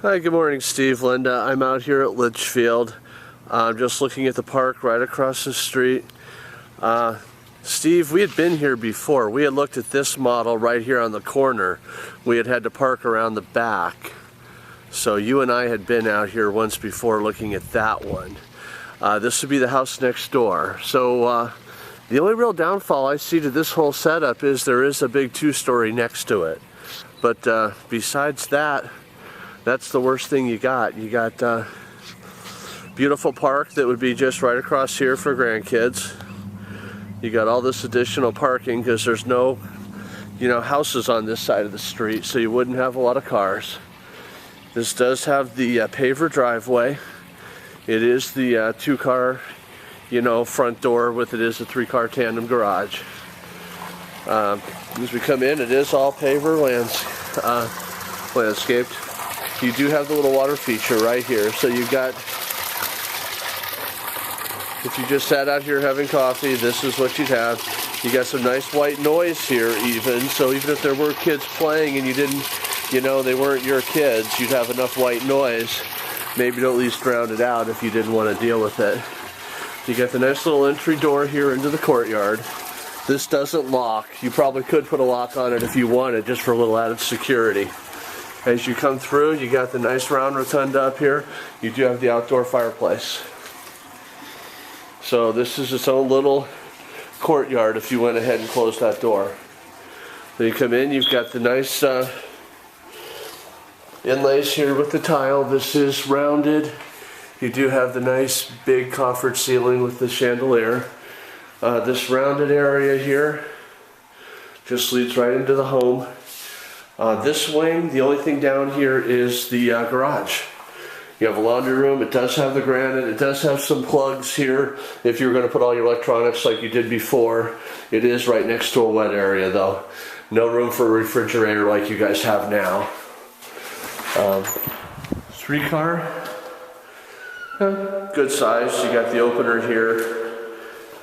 Hi, good morning, Steve, Linda. I'm out here at Litchfield. I'm just looking at the park right across the street. Steve, we had been here before. We had looked at this model right here on the corner. We had to park around the back. So you and I had been out here once before looking at that one. This would be the house next door. So the only real downfall I see to this whole setup is there is a big two-story next to it. But besides that, that's the worst thing you got. You got beautiful park that would be just right across here for grandkids. You got all this additional parking because there's no, houses on this side of the street, so you wouldn't have a lot of cars. This does have the paver driveway. It is the two-car, front door with it is a three-car tandem garage. As we come in, it is all paver landscaped. You do have the little water feature right here, so you've got, if you just sat out here having coffee, this is what you'd have. You got some nice white noise here even, so even if there were kids playing and you didn't, they weren't your kids, you'd have enough white noise maybe to at least drown it out if you didn't want to deal with it. You got the nice little entry door here into the courtyard. This doesn't lock. You probably could put a lock on it if you wanted, just for a little added security. As you come through, you got the nice round rotunda up here. You do have the outdoor fireplace. So this is its own little courtyard if you went ahead and closed that door. Then you come in, you've got the nice inlays here with the tile. This is rounded. You do have the nice big coffered ceiling with the chandelier. This rounded area here just leads right into the home. This wing, the only thing down here is the garage. You have a laundry room. It does have the granite. It does have some plugs here if you were going to put all your electronics like you did before. It is right next to a wet area though. No room for a refrigerator like you guys have now. Three-car, good size. You got the opener here,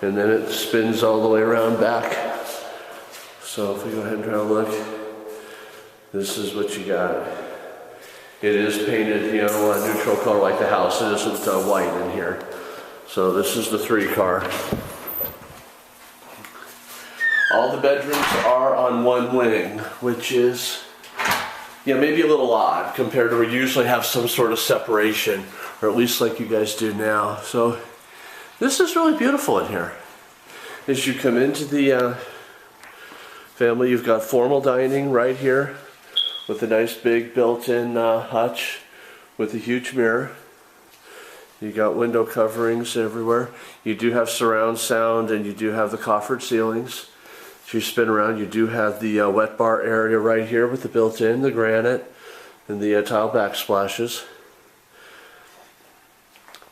and then it spins all the way around back. So if we go ahead and try to look, this is what you got. It is painted, a neutral color like the house. It isn't white in here. So this is the three-car. All the bedrooms are on one wing, which is, maybe a little odd compared to where you usually have some sort of separation, or at least like you guys do now. So this is really beautiful in here. As you come into the family, you've got formal dining right here with a nice big built-in hutch with a huge mirror. You got window coverings everywhere. You do have surround sound, and you do have the coffered ceilings. If you spin around, you do have the wet bar area right here with the built-in, the granite, and the tile backsplashes.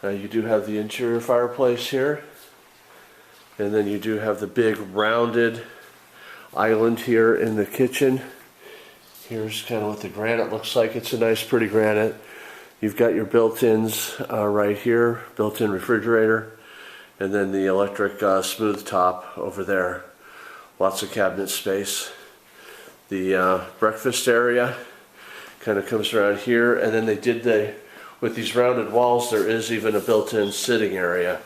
You do have the interior fireplace here. And then you do have the big rounded island here in the kitchen. Here's kind of what the granite looks like. It's a nice, pretty granite. You've got your built-ins right here, built-in refrigerator, and then the electric smooth top over there. Lots of cabinet space. The breakfast area kind of comes around here, and then they did with these rounded walls, there is even a built-in sitting area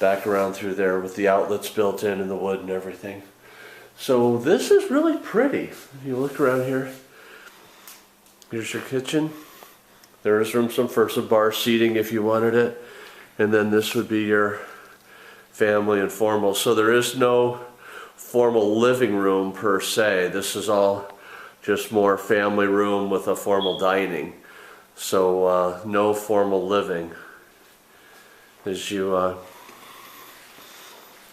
back around through there with the outlets built in and the wood and everything. So this is really pretty. If you look around here, here's your kitchen. There is room for some bar seating if you wanted it. And then this would be your family and formal. So there is no formal living room per se. This is all just more family room with a formal dining. So no formal living. As you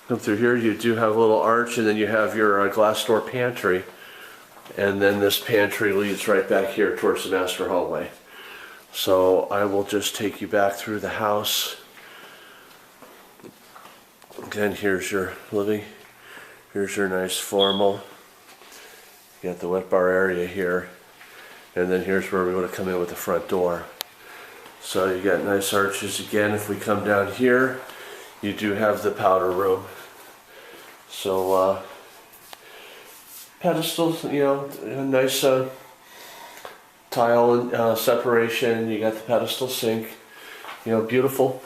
come through here, you do have a little arch, and then you have your glass door pantry, and then this pantry leads right back here towards the master hallway. So I will just take you back through the house. Again, here's your living. Here's your nice formal. You got the wet bar area here, and then here's where we want to come in with the front door. So you got nice arches again. If we come down here, you do have the powder room. So pedestals, a nice tile separation. You got the pedestal sink. You know, beautiful.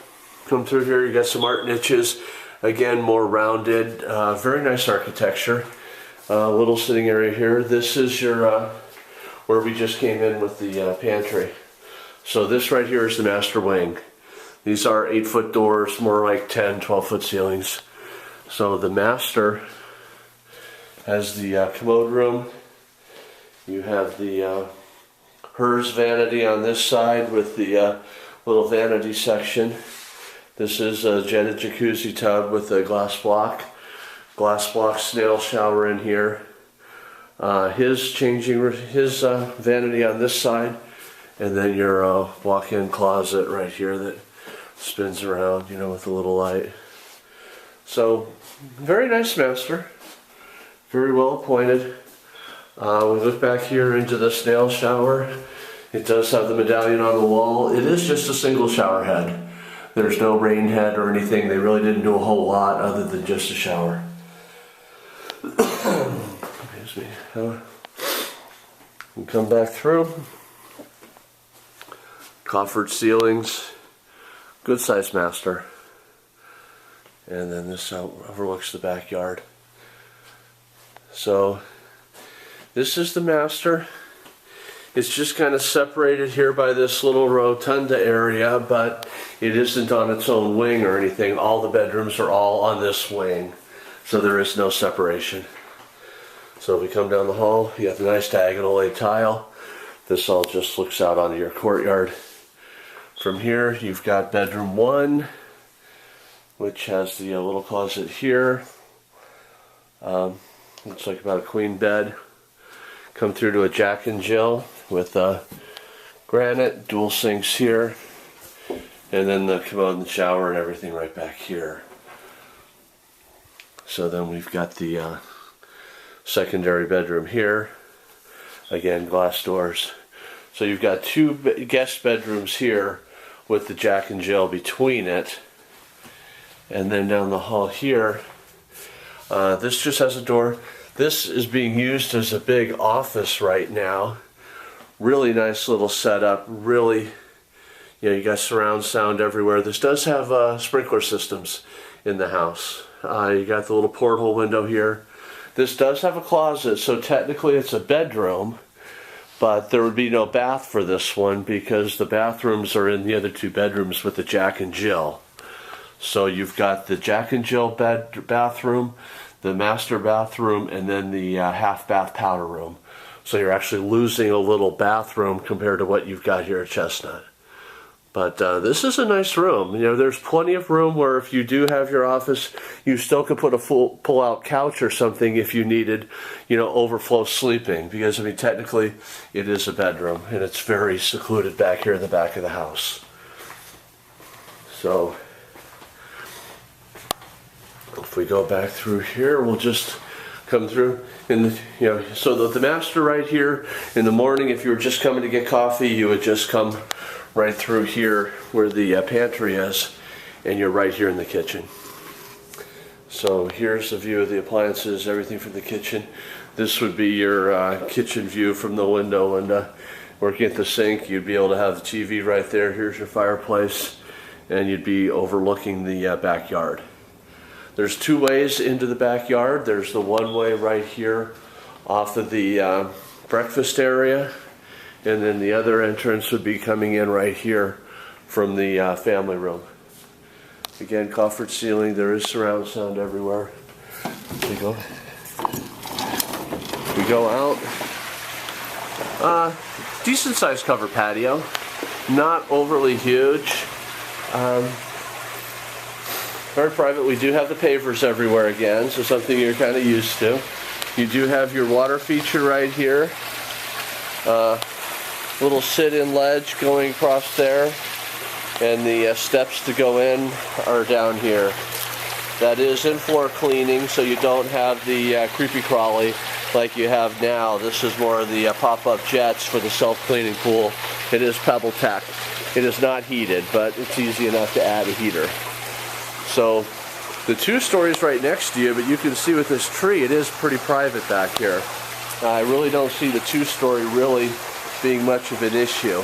Come through here, you got some art niches. Again, more rounded, very nice architecture. Little sitting area here. This is your, where we just came in with the pantry. So this right here is the master wing. These are 8-foot doors, more like 10, 12-foot ceilings. So the master has the commode room. You have the hers vanity on this side with the little vanity section. This is a jetted jacuzzi tub with a glass block snail shower in here. His vanity on this side, and then your walk-in closet right here that spins around, you know, with a little light. So, very nice master, very well appointed. We look back here into the snail shower. It does have the medallion on the wall. It is just a single shower head. There's no rain head or anything. They really didn't do a whole lot other than just a shower. Excuse me. We come back through. Coffered ceilings. Good sized master. And then this overlooks the backyard. So this is the master. It's just kind of separated here by this little rotunda area, but it isn't on its own wing or anything. All the bedrooms are all on this wing, so there is no separation. So we come down the hall, you have the nice diagonal laid tile. This all just looks out onto your courtyard. From here, you've got bedroom 1, which has the little closet here. Looks like about a queen bed. Come through to a Jack and Jill with granite, dual sinks here, and then the commode and shower and everything right back here. So then we've got the secondary bedroom here. Again, glass doors. So you've got 2 guest bedrooms here with the Jack and Jill between it. And then down the hall here, this just has a door. This is being used as a big office right now. Really nice little setup. Really, you know, you got surround sound everywhere. This does have sprinkler systems in the house. You got the little porthole window here. This does have a closet, so technically it's a bedroom, but there would be no bath for this one because the bathrooms are in the other 2 bedrooms with the Jack and Jill. So you've got the Jack and Jill bathroom, the master bathroom, and then the half bath powder room. So you're actually losing a little bathroom compared to what you've got here at Chestnut. But this is a nice room. You know, there's plenty of room where if you do have your office, you still could put a full pull-out couch or something if you needed, you know, overflow sleeping. Because, I mean, technically it is a bedroom, and it's very secluded back here in the back of the house. So if we go back through here, we'll just come through in the, you know, so the master right here in the morning, if you were just coming to get coffee, you would just come right through here where the pantry is, and you're right here in the kitchen. So here's the view of the appliances, everything from the kitchen. This would be your kitchen view from the window, and working at the sink, you'd be able to have the TV right there. Here's your fireplace, and you'd be overlooking the backyard. There's 2 ways into the backyard. There's the one way right here off of the breakfast area, and then the other entrance would be coming in right here from the family room. Again, coffered ceiling. There is surround sound everywhere. We go out. Decent sized covered patio, not overly huge. Very private. We do have the pavers everywhere again, so something you're kind of used to. You do have your water feature right here. Little sit-in ledge going across there, and the steps to go in are down here. That is in floor cleaning, so you don't have the creepy crawly like you have now. This is more of the pop-up jets for the self-cleaning pool. It is Pebble Tech. It is not heated, but it's easy enough to add a heater. So the 2 stories right next to you, but you can see with this tree, it is pretty private back here. I really don't see the 2-story really being much of an issue.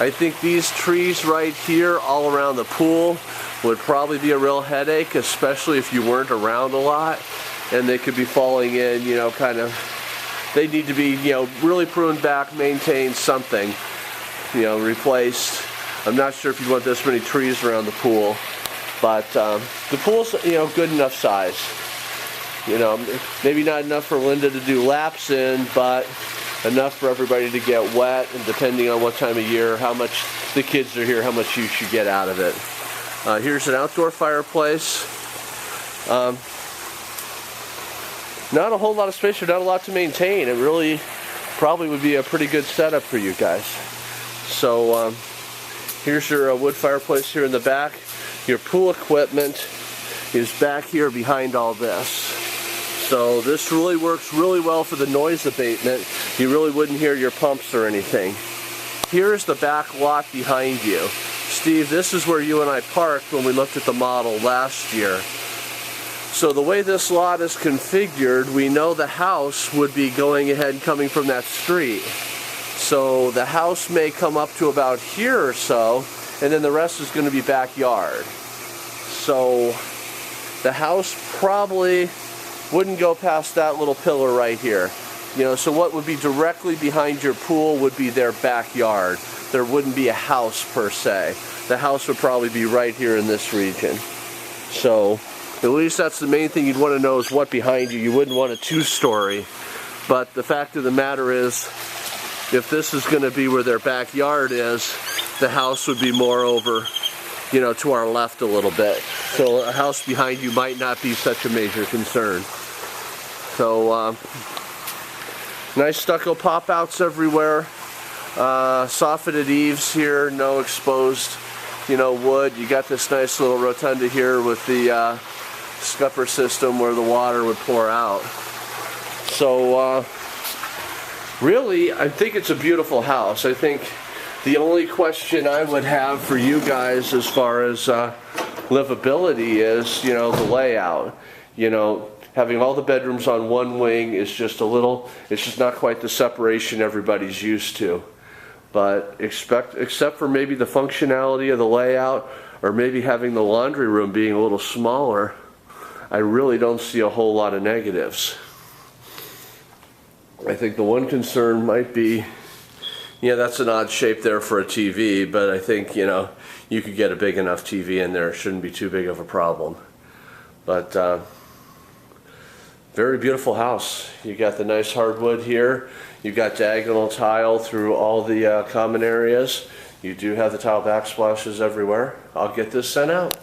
I think these trees right here all around the pool would probably be a real headache, especially if you weren't around a lot, and they could be falling in, you know, kind of, they need to be, you know, really pruned back, maintained, something, you know, replaced. I'm not sure if you want this many trees around the pool, but the pool's, you know, good enough size. You know, maybe not enough for Linda to do laps in, but enough for everybody to get wet, and depending on what time of year, how much the kids are here, how much you should get out of it. Here's an outdoor fireplace. Not a whole lot of space or not a lot to maintain. It really probably would be a pretty good setup for you guys. So here's your wood fireplace here in the back. Your pool equipment is back here behind all this. So this really works really well for the noise abatement. You really wouldn't hear your pumps or anything. Here's the back lot behind you. Steve, this is where you and I parked when we looked at the model last year. So the way this lot is configured, we know the house would be going ahead and coming from that street. So the house may come up to about here or so, and then the rest is going to be backyard. So the house probably wouldn't go past that little pillar right here. You know, so what would be directly behind your pool would be their backyard. There wouldn't be a house per se. The house would probably be right here in this region. So at least that's the main thing you'd want to know, is what behind you. You wouldn't want a two-story. But the fact of the matter is, if this is going to be where their backyard is, the house would be more over, you know, to our left a little bit. So a house behind you might not be such a major concern. So nice stucco pop-outs everywhere. Softened eaves here, no exposed, you know, wood. You got this nice little rotunda here with the scupper system where the water would pour out. So really, I think it's a beautiful house. I think the only question I would have for you guys as far as livability is, you know, the layout. You know, having all the bedrooms on one wing is just a little, it's just not quite the separation everybody's used to. But except for maybe the functionality of the layout, or maybe having the laundry room being a little smaller, I really don't see a whole lot of negatives. I think the one concern might be, yeah, that's an odd shape there for a TV, but I think, you know, you could get a big enough TV in there. It shouldn't be too big of a problem. But very beautiful house. You got the nice hardwood here. You've got diagonal tile through all the common areas. You do have the tile backsplashes everywhere. I'll get this sent out.